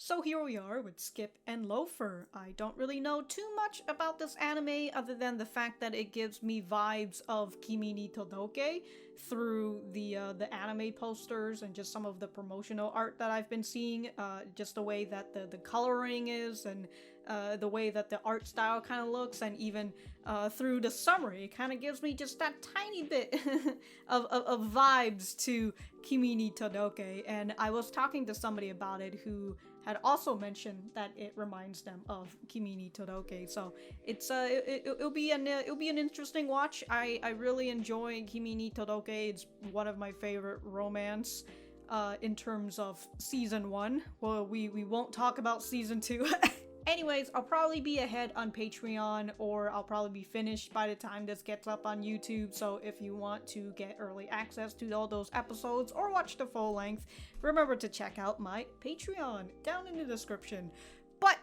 So here we are with Skip and Loafer. I don't really know too much about this anime other than the fact that it gives me vibes of Kimi ni Todoke through the anime posters and just some of the promotional art that I've been seeing. Just the way that the coloring is and the way that the art style kind of looks, and even through the summary, it kind of gives me just that tiny bit of vibes to Kimi ni Todoke. And I was talking to somebody about it who had also mentioned that it reminds them of Kimi ni Todoke, so it's it'll be an interesting watch. I really enjoy Kimi ni Todoke. It's one of my favorite romance in terms of season 1. Well, we won't talk about season 2. Anyways, I'll probably be ahead on Patreon, or I'll probably be finished by the time this gets up on YouTube, so if you want to get early access to all those episodes or watch the full length, remember to check out my Patreon down in the description. But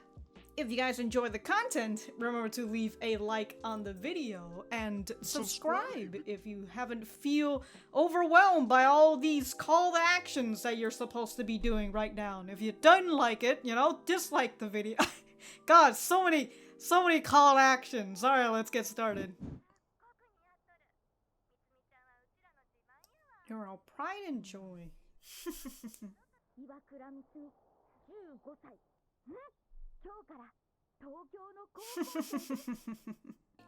if you guys enjoy the content, remember to leave a like on the video and subscribe if you haven't feel overwhelmed by all these call to actions that you're supposed to be doing right now. And if you don't like it, you know, dislike the video. God, so many call to actions. Alright, let's get started. You're all pride and joy.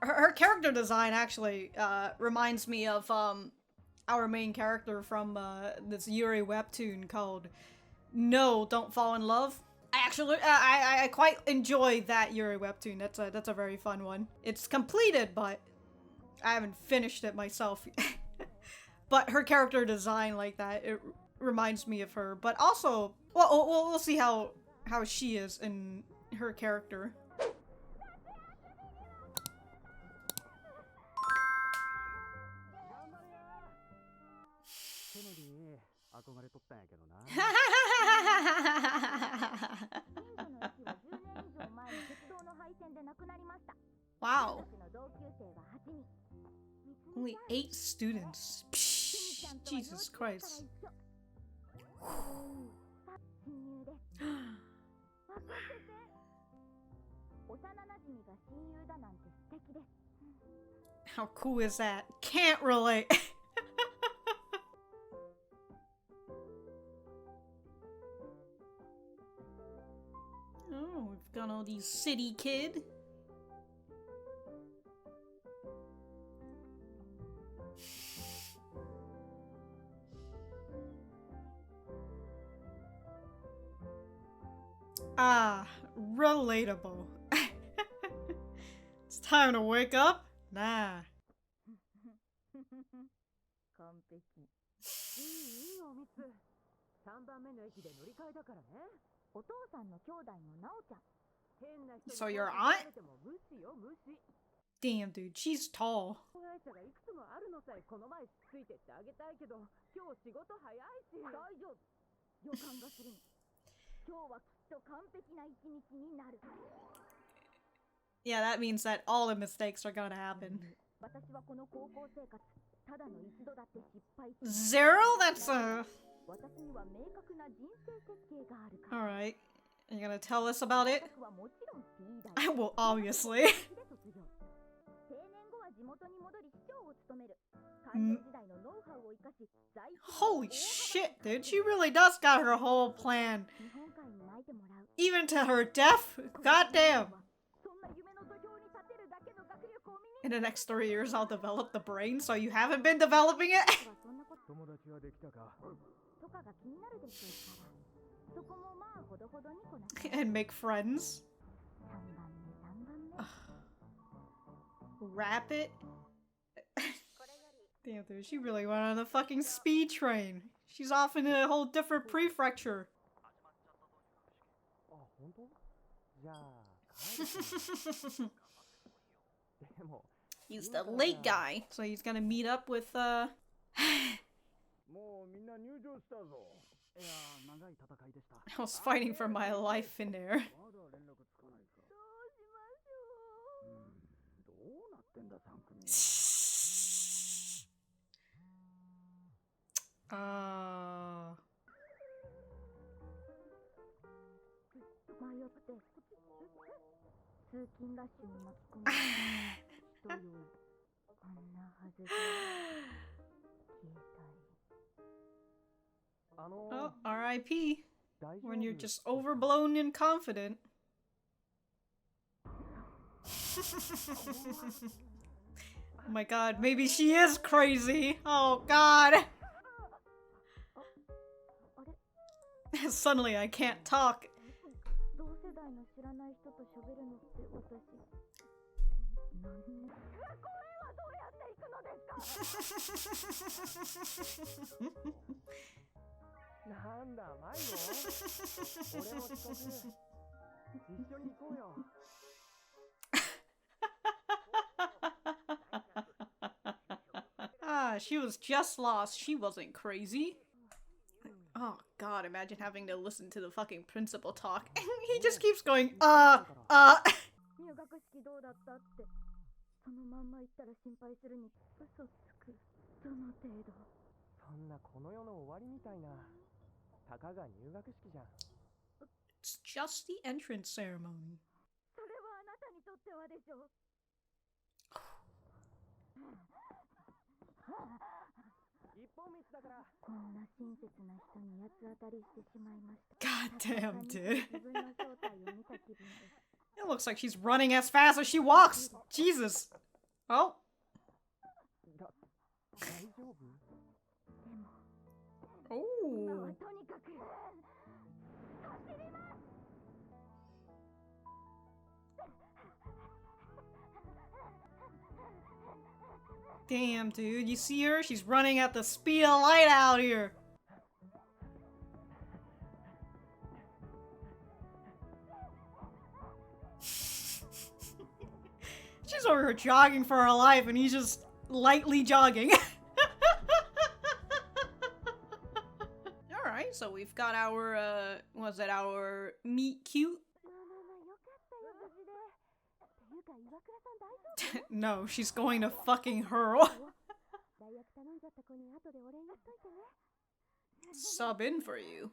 Her character design actually reminds me of our main character from this Yuri webtoon called No, Don't Fall in Love. I quite enjoy that Yuri webtoon. That's a very fun one. It's completed, but I haven't finished it myself. But her character design like that, it reminds me of her. But also, well, we'll see how she is in her character. Wow. Only 8 students. Psh, Jesus Christ. How cool is that? Can't relate. Oh, we've got all these city kid. Ah, relatable. It's time to wake up? Nah. So your aunt? Damn, dude, she's tall. Yeah, that means that all the mistakes are gonna happen. 0? That's a... Alright. You're gonna tell us about it? I will, obviously. Holy shit, dude. She really does got her whole plan. Even to her death? Goddamn. In the next 3 years, I'll develop the brain, so you haven't been developing it? And make friends? Wrap it? Damn, dude, she really went on a fucking speed train. She's off in a whole different prefecture. He's the late guy, so he's gonna meet up with, I was fighting for my life in there. Oh, R.I.P. When you're just overblown and confident. Oh my god, maybe she is crazy! Oh god! Suddenly I can't talk. She was just lost. She wasn't crazy. Oh god, imagine having to listen to the fucking principal talk. He just keeps going, It's just the entrance ceremony. God damn, dude. It looks like she's running as fast as she walks. Jesus. Oh. Oh. Damn, dude. You see her? She's running at the speed of light out here. She's over here jogging for her life, and he's just lightly jogging. Alright, so we've got our, was it our meet cute? No, she's going to fucking hurl. Sub in for you.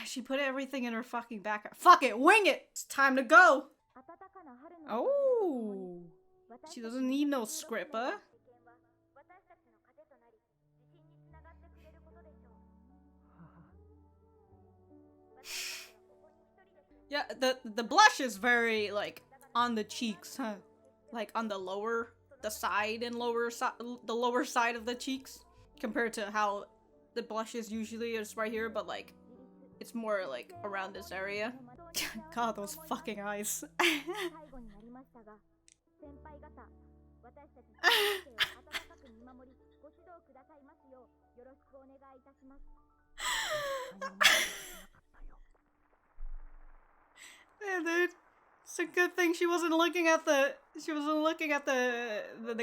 She put everything in her fucking back. Fuck it, wing it! It's time to go! Oh! She doesn't need no script, huh? Yeah, the blush is very, like, on the cheeks, huh? Like, on the lower, the side and lower side, the lower side of the cheeks. Compared to how the blush is usually is right here, but, like, it's more, like, around this area. God, those fucking eyes. Yeah, dude. It's a good thing she wasn't looking at the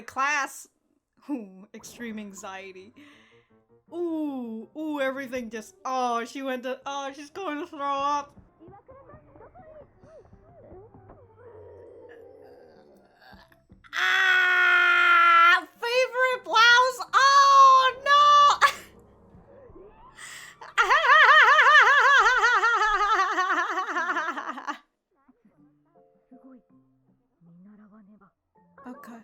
class. Ooh, extreme anxiety. Ooh, everything just, she's going to throw up. Favorite blouse. Oh no. Okay.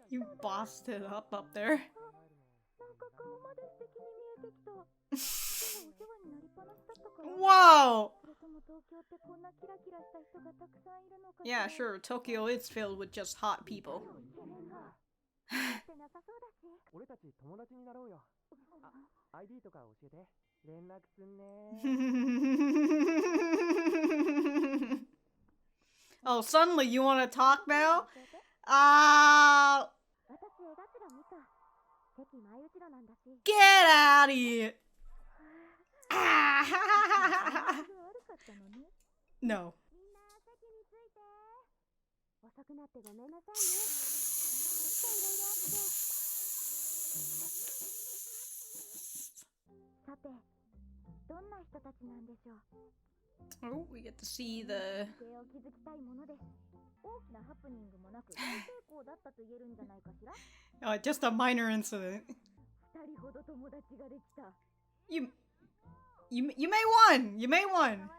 You bossed it up there. Whoa! Yeah, sure, Tokyo is filled with just hot people. Oh, suddenly you want to talk now? Get out of here! Ah. No. Oh, we get to see the... just a minor incident. You may won! You may won!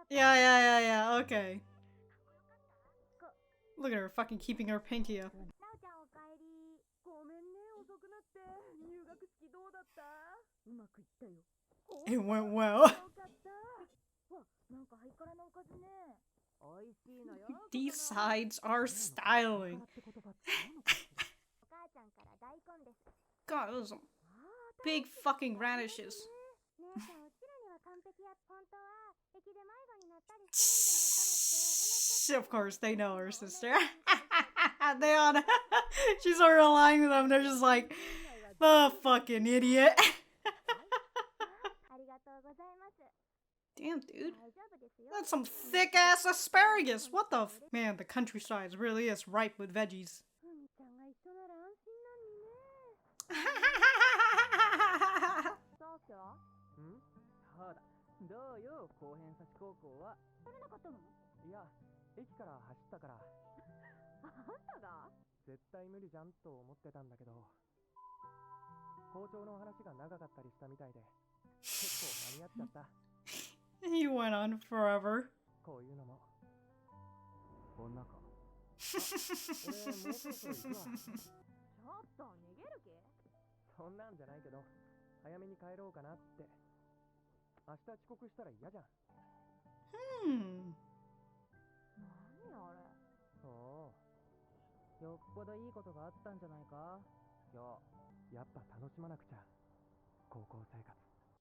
Yeah, okay. Look at her fucking keeping her pinky up. It went well. These sides are styling. God, those are big fucking radishes. Of course, they know her sister. They on. She's already relying on them. They're just like, the fucking idiot. Damn, dude. That's some thick ass asparagus. What the f— Man, the countryside really is ripe with veggies. He went on forever.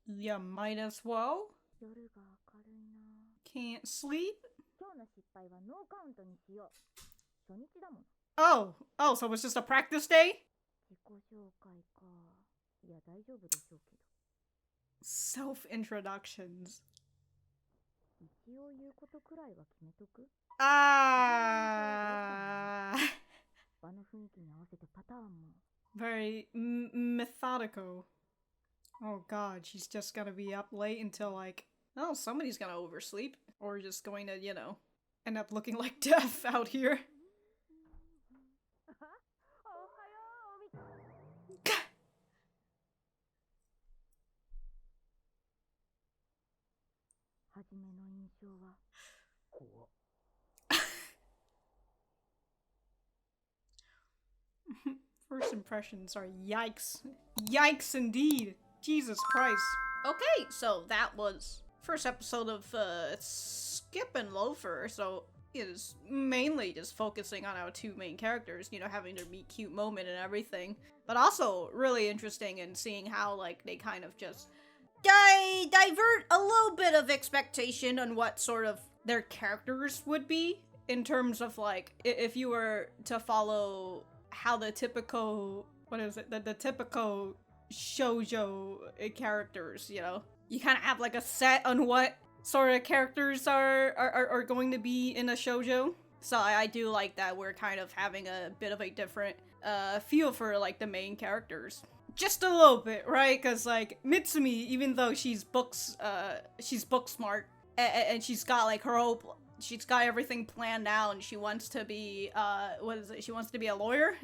You might as well. Can't sleep? Oh, so it's just a practice day? Self-introductions. Very methodical. Oh god, she's just gonna be up late until like, oh, somebody's gonna oversleep. Or just going to, you know, end up looking like death out here. First impressions are yikes. Yikes indeed. Jesus Christ. Okay, so that was first episode of Skip and Loafer. So it is mainly just focusing on our two main characters, you know, having their meet cute moment and everything. But also really interesting in seeing how like they kind of just divert a little bit of expectation on what sort of their characters would be in terms of like if you were to follow how the typical, what is it, the typical shoujo characters, you know, you kind of have like a set on what sort of characters are going to be in a shoujo. So I do like that we're kind of having a bit of a different feel for like the main characters. Just a little bit, right? Because like Mitsumi, even though she's book smart and she's got like her whole, she's got everything planned out and she wants to be, what is it? She wants to be a lawyer?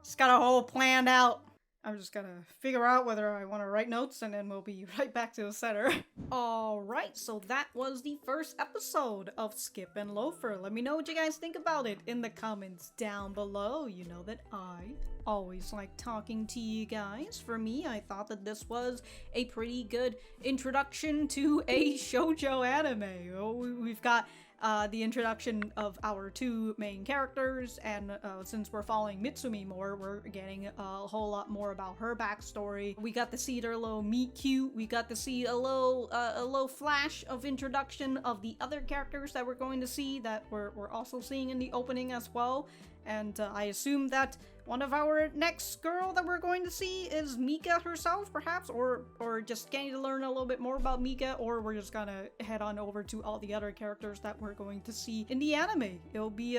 She's got her whole planned out. I'm just gonna figure out whether I want to write notes and then we'll be right back to the center. Alright, so that was the first episode of Skip and Loafer. Let me know what you guys think about it in the comments down below. You know that I always like talking to you guys. For me, I thought that this was a pretty good introduction to a shoujo anime. We've got the introduction of our two main characters, and since we're following Mitsumi more, we're getting a whole lot more about her backstory. We got to see their little meet cute. We got to see a little flash of introduction of the other characters that we're going to see that we're also seeing in the opening as well. And I assume that one of our next girl that we're going to see is Mika herself, perhaps, or just getting to learn a little bit more about Mika, or we're just gonna head on over to all the other characters that we're going to see in the anime. It'll be,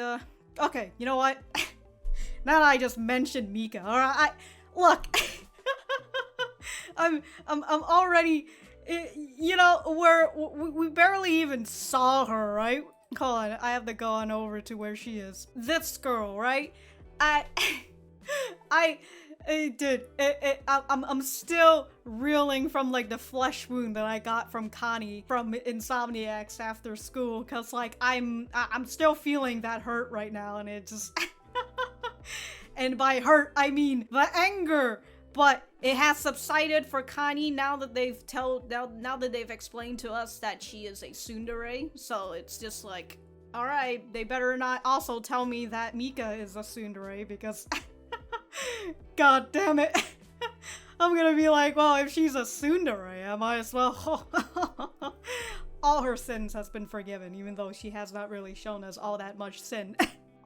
okay, you know what? Now that I just mentioned Mika, alright, look, I'm already, you know, we barely even saw her, right? Hold on, I have to go on over to where she is. This girl, right? Dude, I'm still reeling from like the flesh wound that I got from Connie from Insomniacs after school, cause like I'm still feeling that hurt right now, and it just and by hurt I mean the anger. But it has subsided for Connie now that they've explained to us that she is a tsundere. So it's just like, all right, they better not also tell me that Mika is a tsundere, because god damn it. I'm gonna be like, well, if she's a tsundere, I might as well. All her sins has been forgiven, even though she has not really shown us all that much sin.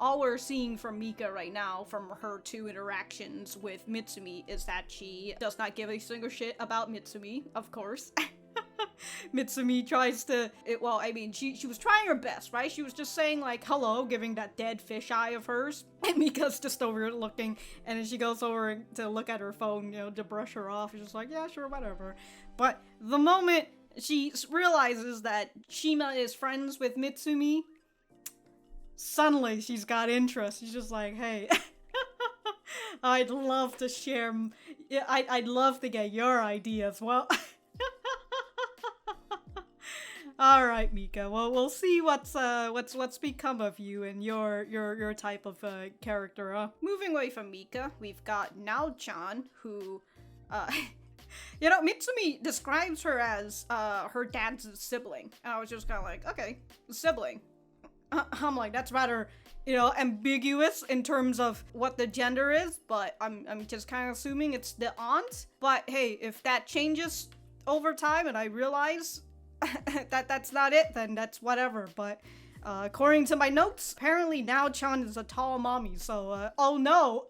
All we're seeing from Mika right now, from her two interactions with Mitsumi, is that she does not give a single shit about Mitsumi, of course. Mitsumi tries to, well, I mean, she was trying her best, right? She was just saying, like, hello, giving that dead fish eye of hers. And Mika's just over looking, and then she goes over to look at her phone, you know, to brush her off. She's just like, yeah, sure, whatever. But the moment she realizes that Shima is friends with Mitsumi, suddenly she's got interest. She's just like, hey, I'd love to share, I'd love to get your idea as well. All right, Mika. Well, we'll see what's become of you and your type of character. Moving away from Mika, we've got Nao-chan, who, you know, Mitsumi describes her as her dad's sibling, and I was just kind of like, okay, sibling. I'm like, that's rather, you know, ambiguous in terms of what the gender is, but I'm just kind of assuming it's the aunt. But hey, if that changes over time and I realize that that's not it, then that's whatever. But according to my notes, apparently Nao-chan is a tall mommy, so oh no.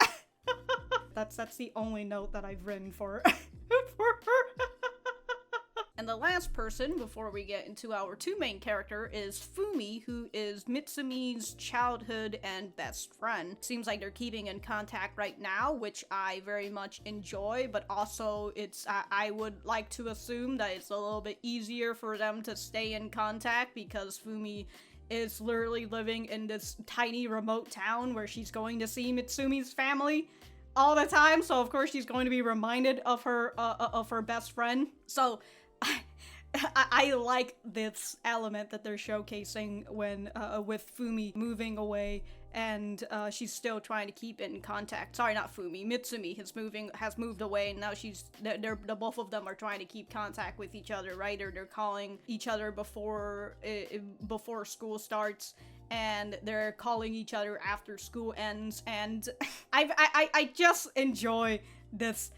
that's the only note that I've written for for her. And the last person, before we get into our two main character, is Fumi, who is Mitsumi's childhood and best friend. Seems like they're keeping in contact right now, which I very much enjoy, but also it's, I would like to assume that it's a little bit easier for them to stay in contact because Fumi is literally living in this tiny remote town where she's going to see Mitsumi's family all the time, so of course she's going to be reminded of her best friend. So I like this element that they're showcasing when with Fumi moving away, and she's still trying to keep in contact. Sorry, not Fumi. Mitsumi has moved away, and now the both of them are trying to keep contact with each other, right? Or they're calling each other before school starts, and they're calling each other after school ends. And I just enjoy this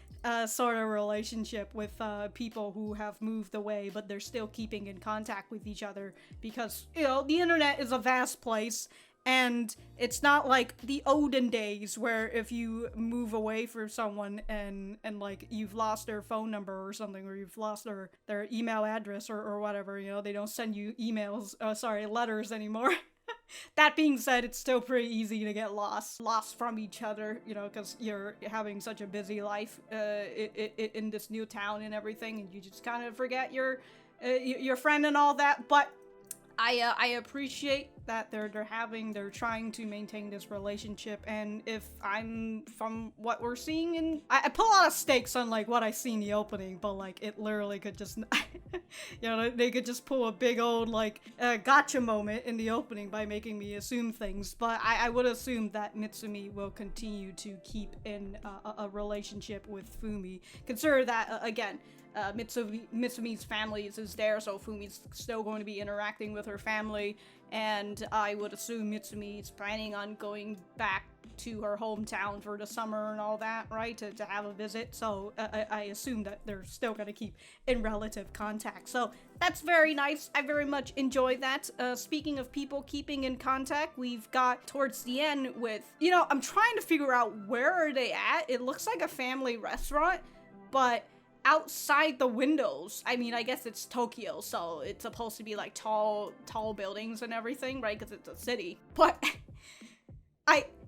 sort of relationship with people who have moved away, but they're still keeping in contact with each other because, you know, the internet is a vast place, and it's not like the olden days where if you move away from someone and like you've lost their phone number or something, or you've lost their email address or whatever, you know, they don't send you letters anymore. That being said, it's still pretty easy to get lost from each other, you know, because you're having such a busy life in this new town and everything, and you just kind of forget your friend and all that. But I appreciate that they're trying to maintain this relationship, and if I'm from what we're seeing, and I put a lot of stakes on like what I see in the opening, but like it literally could just, you know, they could just pull a big old like gotcha moment in the opening by making me assume things. But I would assume that Mitsumi will continue to keep in a relationship with Fumi. Consider that again, Mitsumi's family is there, so Fumi's still going to be interacting with her family, and I would assume Mitsumi's planning on going back to her hometown for the summer and all that, right, to have a visit, so I assume that they're still gonna keep in relative contact, so that's very nice. I very much enjoy that. Speaking of people keeping in contact, we've got towards the end with, you know, I'm trying to figure out where are they at. It looks like a family restaurant, but outside the windows, I mean, I guess it's Tokyo, so it's supposed to be like tall buildings and everything, right, because it's a city, but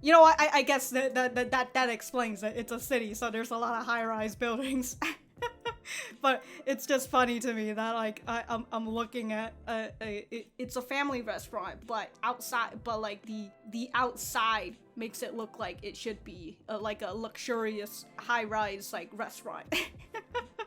you know what, I guess that explains it. It's a city, so there's a lot of high-rise buildings. But it's just funny to me that, like, I'm looking at it's a family restaurant, but outside, but like the outside makes it look like it should be like a luxurious high-rise like restaurant.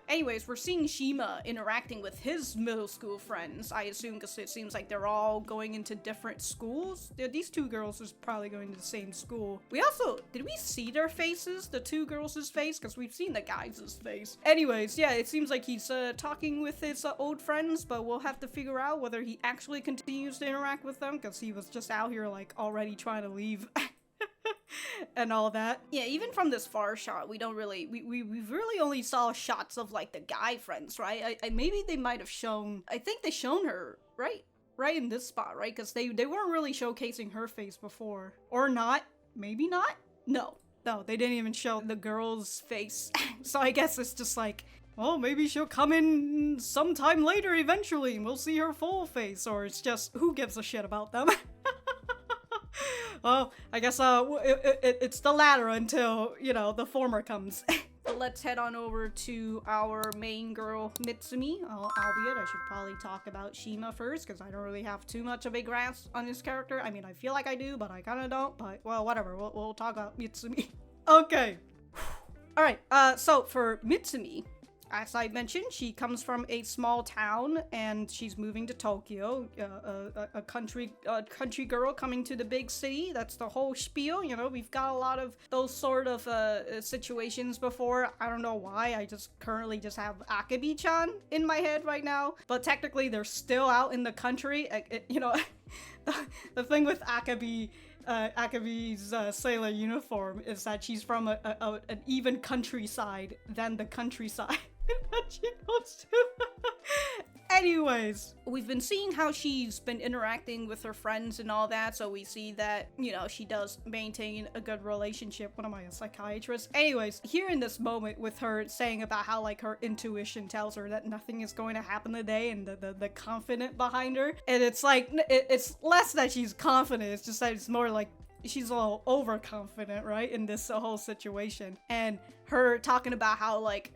Anyways, we're seeing Shima interacting with his middle school friends, I assume, because it seems like they're all going into different schools. These two girls is probably going to the same school. We also, did we see their faces? The two girls' face? Because we've seen the guys' face. Anyways, yeah, it seems like he's talking with his old friends, but we'll have to figure out whether he actually continues to interact with them, because he was just out here, like, already trying to leave. And all that. Yeah, even from this far shot, we don't really, we've really only saw shots of, like, the guy friends, right? Maybe they might have shown, I think they shown her, right? Right in this spot, right? Because they weren't really showcasing her face before. Or not. Maybe not? No, they didn't even show the girl's face. So I guess it's just like, well, maybe she'll come in sometime later eventually and we'll see her full face. Or it's just, who gives a shit about them? Well, I guess it's the latter until, you know, the former comes. Let's head on over to our main girl, Mitsumi. Albeit, I should probably talk about Shima first, because I don't really have too much of a grasp on this character. I mean, I feel like I do, but I kind of don't. But, well, whatever. We'll talk about Mitsumi. Okay. Alright, so for Mitsumi, as I mentioned, she comes from a small town and she's moving to Tokyo, a country girl coming to the big city. That's the whole spiel, you know. We've got a lot of those sort of situations before. I don't know why, I just currently just have Akabi-chan in my head right now, but technically they're still out in the country. You know, the thing with Akabi's sailor uniform is that she's from an even countryside than the countryside that she goes to. Anyways, we've been seeing how she's been interacting with her friends and all that, so we see that, you know, she does maintain a good relationship. What am I, a psychiatrist? Anyways, here in this moment with her saying about how, like, her intuition tells her that nothing is going to happen today, and the confident behind her, and it's like, it's less that she's confident, it's just that it's more like she's a little overconfident, right, in this whole situation. And her talking about how, like,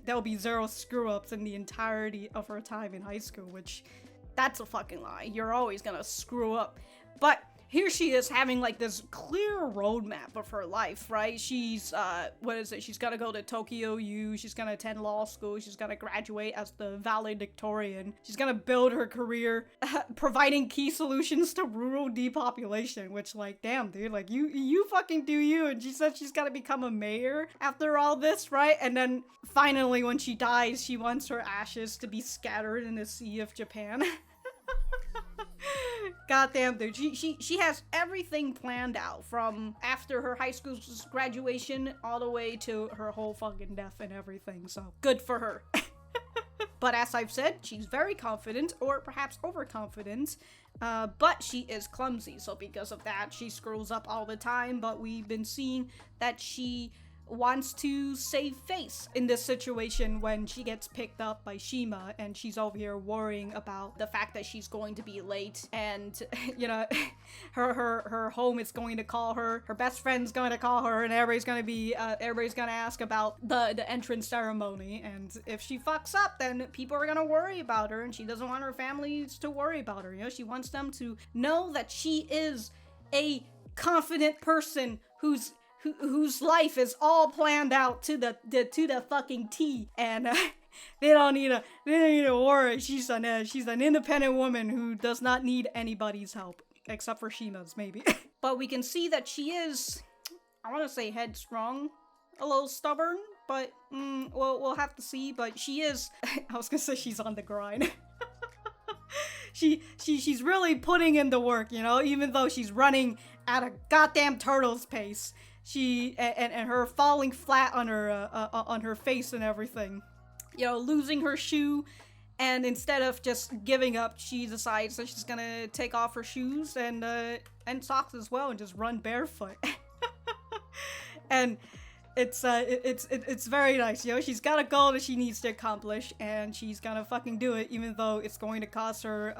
there'll be 0 screw-ups in the entirety of her time in high school, which, that's a fucking lie. You're always gonna screw up. But here she is having, like, this clear roadmap of her life, right? She's, what is it? She's gonna go to Tokyo U, she's gonna attend law school, she's gonna graduate as the valedictorian, she's gonna build her career providing key solutions to rural depopulation, which, like, damn, dude, like, you fucking do you, and she said she's gonna become a mayor after all this, right? And then, finally, when she dies, she wants her ashes to be scattered in the sea of Japan. Goddamn, dude. She has everything planned out from after her high school graduation all the way to her whole fucking death and everything. So good for her. But as I've said, she's very confident, or perhaps overconfident, but she is clumsy. So because of that, she screws up all the time. But we've been seeing that she wants to save face in this situation when she gets picked up by Shima, and she's over here worrying about the fact that she's going to be late, and you know, her home is going to call her, her best friend's going to call her, and everybody's gonna ask about the entrance ceremony, and if she fucks up, then people are gonna worry about her, and she doesn't want her families to worry about her, you know. She wants them to know that she is a confident person whose life is all planned out to the fucking T, and they don't need to worry. She's an independent woman who does not need anybody's help, except for Shima's, maybe. But we can see that she is, I want to say headstrong, a little stubborn, but we'll have to see. But she is, I was gonna say she's on the grind. She's really putting in the work, you know, even though she's running at a goddamn turtle's pace. And her falling flat on her face and everything, you know, losing her shoe, and instead of just giving up, she decides that she's gonna take off her shoes and socks as well and just run barefoot. And it's very nice, you know. She's got a goal that she needs to accomplish, and she's gonna fucking do it, even though it's going to cost her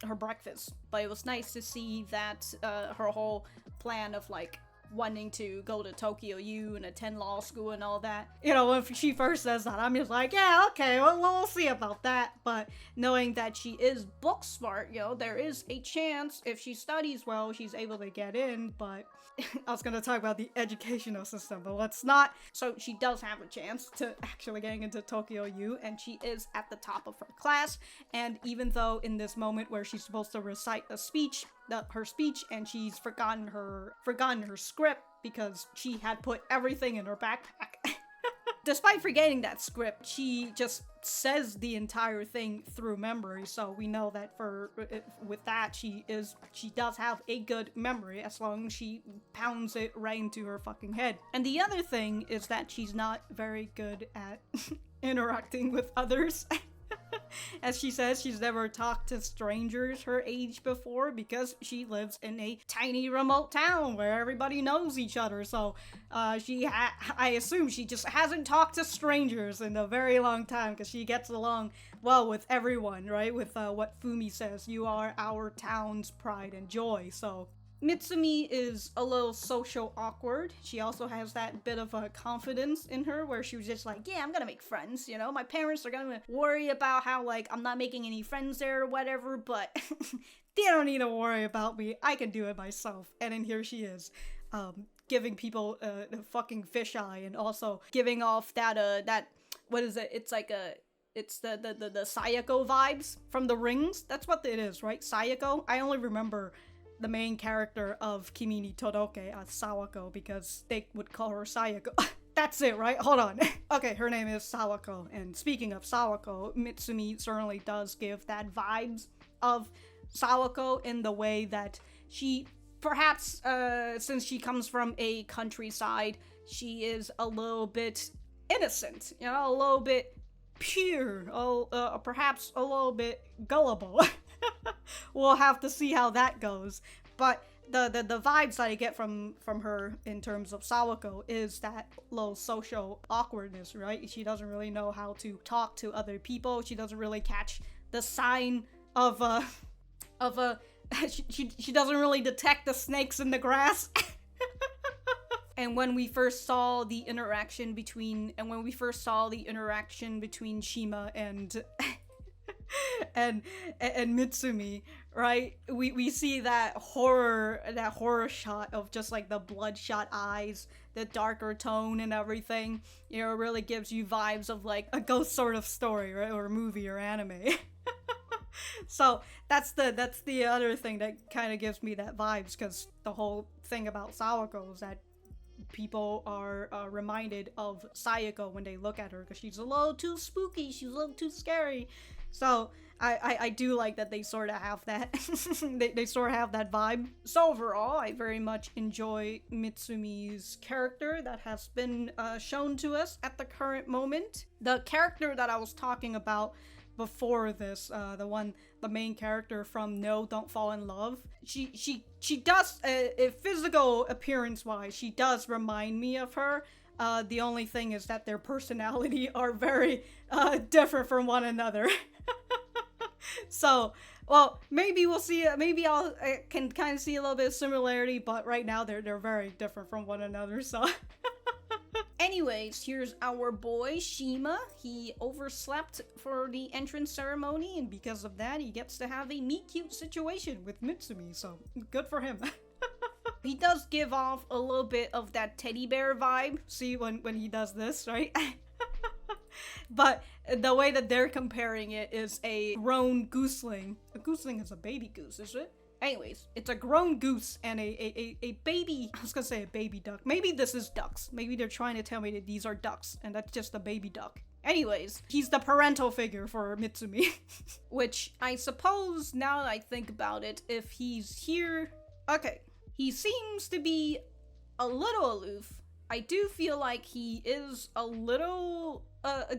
her breakfast. But it was nice to see that her whole plan of like wanting to go to Tokyo U and attend law school and all that. You know, when she first says that, I'm just like, yeah, okay, well, we'll see about that. But knowing that she is book smart, you know, there is a chance if she studies well, she's able to get in. But I was gonna talk about the educational system, but let's not. So she does have a chance to actually getting into Tokyo U, and she is at the top of her class. And even though in this moment where she's supposed to recite a speech, her speech, and she's forgotten her script because she had put everything in her backpack. Despite forgetting that script, she just says the entire thing through memory, so we know that with that she does have a good memory as long as she pounds it right into her fucking head. And the other thing is that she's not very good at interacting with others. As she says, she's never talked to strangers her age before because she lives in a tiny remote town where everybody knows each other. So I assume she just hasn't talked to strangers in a very long time because she gets along well with everyone, right? With what Fumi says, you are our town's pride and joy. So Mitsumi is a little social awkward. She also has that bit of a confidence in her where she was just like, yeah, I'm gonna make friends, you know? My parents are gonna worry about how, like, I'm not making any friends there or whatever, but they don't need to worry about me. I can do it myself. And then here she is, giving people the fucking fisheye, and also giving off that, what is it? It's like it's the Sawako vibes from the Rings. That's what it is, right? Sawako? I only remember the main character of Kimi ni Todoke as Sawako because they would call her Sayako. That's it, right? Hold on. Okay, her name is Sawako, and speaking of Sawako, Mitsumi certainly does give that vibes of Sawako in the way that she, perhaps, since she comes from a countryside, she is a little bit innocent, you know, a little bit pure, perhaps a little bit gullible. We'll have to see how that goes. But the vibes that I get from her in terms of Sawako is that little social awkwardness, right? She doesn't really know how to talk to other people. She doesn't really catch the sign of she doesn't really detect the snakes in the grass. And when we first saw the interaction between Shima and and Mitsumi, right? We see that horror shot of just like the bloodshot eyes, the darker tone and everything. You know, it really gives you vibes of like a ghost sort of story, right? Or movie or anime. So that's the other thing that kind of gives me that vibes, because the whole thing about Sawako is that people are reminded of Sayako when they look at her because she's a little too spooky, she's a little too scary. So I do like that they sort of have that they sort of have that vibe. So overall, I very much enjoy Mitsumi's character that has been shown to us at the current moment. The character that I was talking about before this, the main character from No, Don't Fall in Love, she does, physical appearance wise, she does remind me of her. The only thing is that their personality are very different from one another. So, well, maybe we'll see. Maybe I can kind of see a little bit of similarity, but right now they're very different from one another. So, anyways, here's our boy Shima. He overslept for the entrance ceremony, and because of that, he gets to have a meet cute situation with Mitsumi. So, good for him. He does give off a little bit of that teddy bear vibe. See when he does this, right? But the way that they're comparing it is a grown gooseling. A gooseling is a baby goose, is it? Anyways, it's a grown goose and a baby, I was gonna say a baby duck. Maybe this is ducks. Maybe they're trying to tell me that these are ducks and that's just a baby duck. Anyways, he's the parental figure for Mitsumi. Which I suppose, now that I think about it, if he's here... Okay, he seems to be a little aloof. I do feel like he is a little,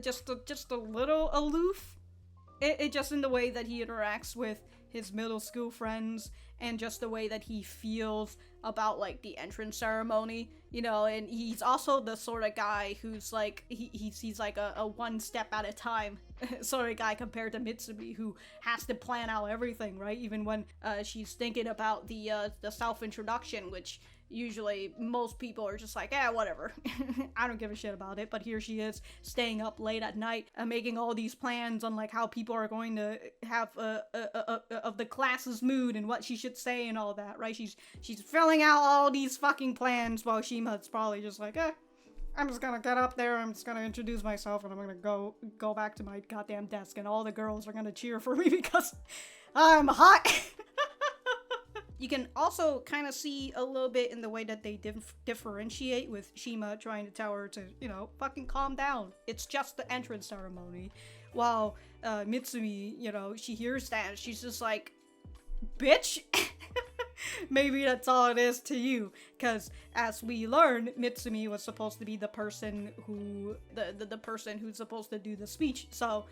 just a little aloof. It just in the way that he interacts with his middle school friends and just the way that he feels about like the entrance ceremony, you know. And he's also the sort of guy who's like he's like a one step at a time sort of guy compared to Mitsumi, who has to plan out everything, right? Even when she's thinking about the self-introduction, which usually most people are just like, yeah, whatever. I don't give a shit about it. But here she is staying up late at night and making all these plans on like how people are going to have of the class's mood and what she should say and all that, right? She's filling out all these fucking plans while Shima's probably just like, I'm just gonna get up there, I'm just gonna introduce myself, and I'm gonna go back to my goddamn desk, and all the girls are gonna cheer for me because I'm hot. You can also kind of see a little bit in the way that they differentiate, with Shima trying to tell her to, you know, fucking calm down. It's just the entrance ceremony. While Mitsumi, you know, she hears that and she's just like, bitch? Maybe that's all it is to you. Because as we learn, Mitsumi was supposed to be the person who, the person who's supposed to do the speech. So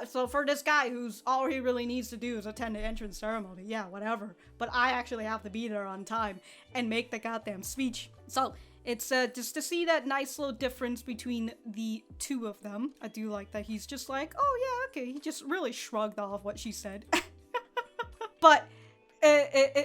so for this guy who's all he really needs to do is attend the entrance ceremony, yeah, whatever. But I actually have to be there on time and make the goddamn speech. So it's just to see that nice little difference between the two of them. I do like that he's just like, oh yeah, okay. He just really shrugged off what she said. But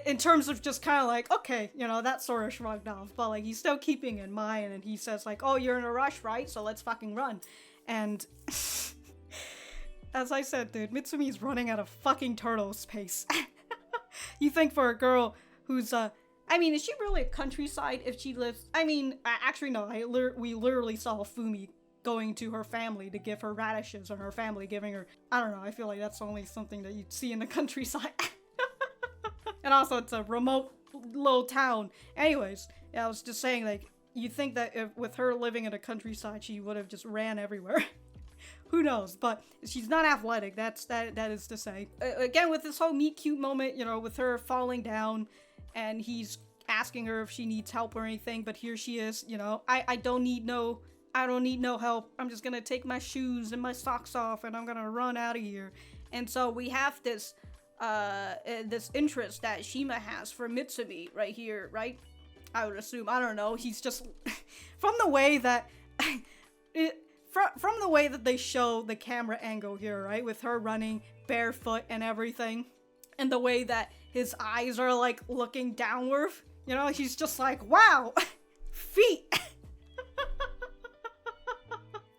in terms of just kind of like, okay, you know, that sort of shrugged off, but like he's still keeping in mind, and he says like, oh, you're in a rush, right? So let's fucking run. And as I said, dude, Mitsumi's running at a fucking turtle's pace. You think for a girl who's I mean, is she really a countryside if she lives? I mean, actually no, we literally saw Fumi going to her family to give her radishes, and her family giving her, I don't know, I feel like that's only something that you'd see in the countryside. And also, it's a remote little town. Anyways, yeah, I was just saying, like, you think that if, with her living in a countryside, she would have just ran everywhere. Who knows? But she's not athletic. That is to say. Again, with this whole meet cute moment, you know, with her falling down, and he's asking her if she needs help or anything. But here she is, you know, I don't need no help. I'm just gonna take my shoes and my socks off, and I'm gonna run out of here. And so we have this interest that Shima has for Mitsumi right here, right? I would assume. I don't know. He's just from the way that from the way that they show the camera angle here, right? With her running barefoot and everything, and the way that his eyes are like looking downward, you know, he's just like, wow, feet.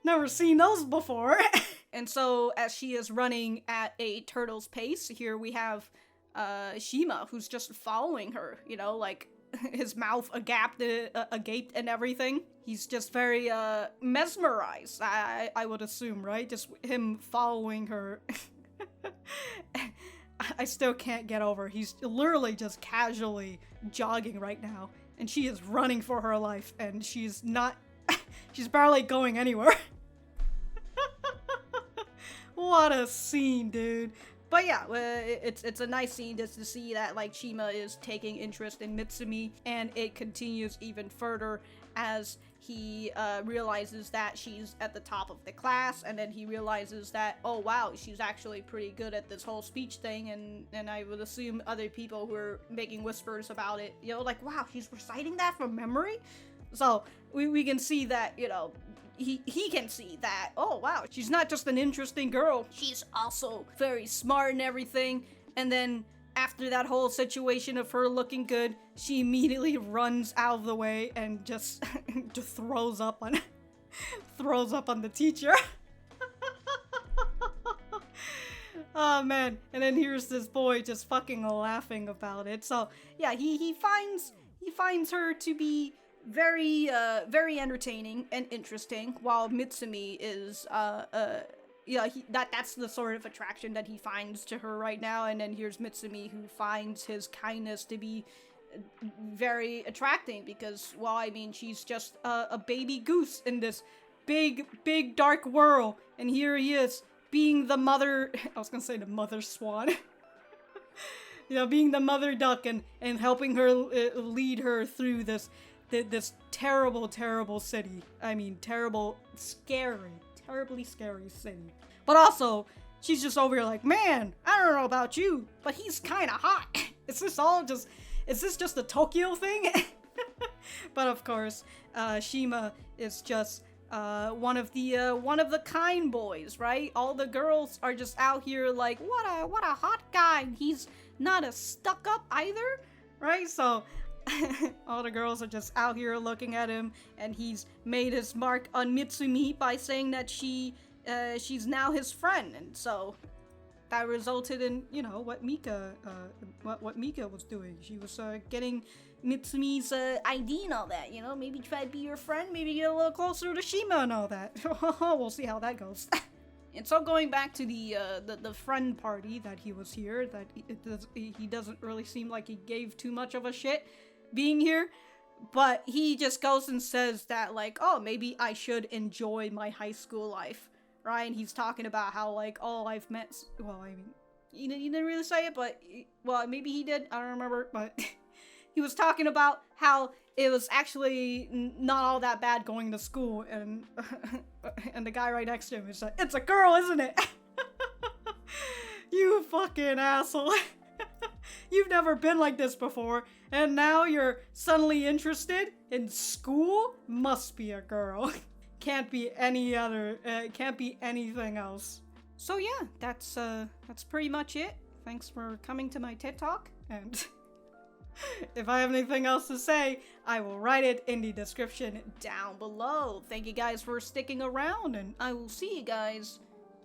Never seen those before. And so, as she is running at a turtle's pace, here we have Shima, who's just following her, you know, like, his mouth agape and everything. He's just very, mesmerized, I would assume, right? Just him following her. I still can't get over. He's literally just casually jogging right now, and she is running for her life, and she's not, she's barely going anywhere. What a scene, dude. But yeah, it's a nice scene just to see that, like, Shima is taking interest in Mitsumi, and it continues even further as he realizes that she's at the top of the class, and then he realizes that, oh wow, she's actually pretty good at this whole speech thing, and I would assume other people who are making whispers about it, you know, like, wow, she's reciting that from memory? So we can see that, you know, he can see that, oh wow, she's not just an interesting girl, she's also very smart and everything. And then after that whole situation of her looking good, she immediately runs out of the way and just just throws up on the teacher. Oh man. And then here's this boy just fucking laughing about it. So yeah, he finds her to be very entertaining and interesting, while Mitsumi is yeah, that's the sort of attraction that he finds to her right now. And then here's Mitsumi, who finds his kindness to be very attracting because, well, I mean, she's just a baby goose in this big dark world, and here he is being the mother. I was gonna say the mother swan. You know, being the mother duck and helping her lead her through this terrible city. I mean, terribly scary city. But also, she's just over here like, man, I don't know about you, but he's kind of hot. Is this just a Tokyo thing? But of course, Shima is just one of the kind boys, right? All the girls are just out here like, what a hot guy. He's not a stuck-up either, right? So all the girls are just out here looking at him, and he's made his mark on Mitsumi by saying that she's now his friend, and so that resulted in, you know, what Mika was doing. She was getting Mitsumi's ID and all that, you know, maybe try to be your friend, maybe get a little closer to Shima and all that. We'll see how that goes. And so going back to the friend party that he was here, that he doesn't really seem like he gave too much of a shit being here, but he just goes and says that, like, oh, maybe I should enjoy my high school life, right? And he's talking about how, like, oh, I've met, well, I mean, he didn't really say it, but, well, maybe he did, I don't remember, but he was talking about how it was actually not all that bad going to school, and and the guy right next to him is like, it's a girl, isn't it? You fucking asshole. You've never been like this before, and now you're suddenly interested in school? Must be a girl. Can't be any other, can't be anything else. So yeah, that's pretty much it. Thanks for coming to my TED Talk, and if I have anything else to say, I will write it in the description down below. Thank you guys for sticking around, and I will see you guys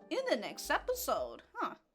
in the next episode. Huh.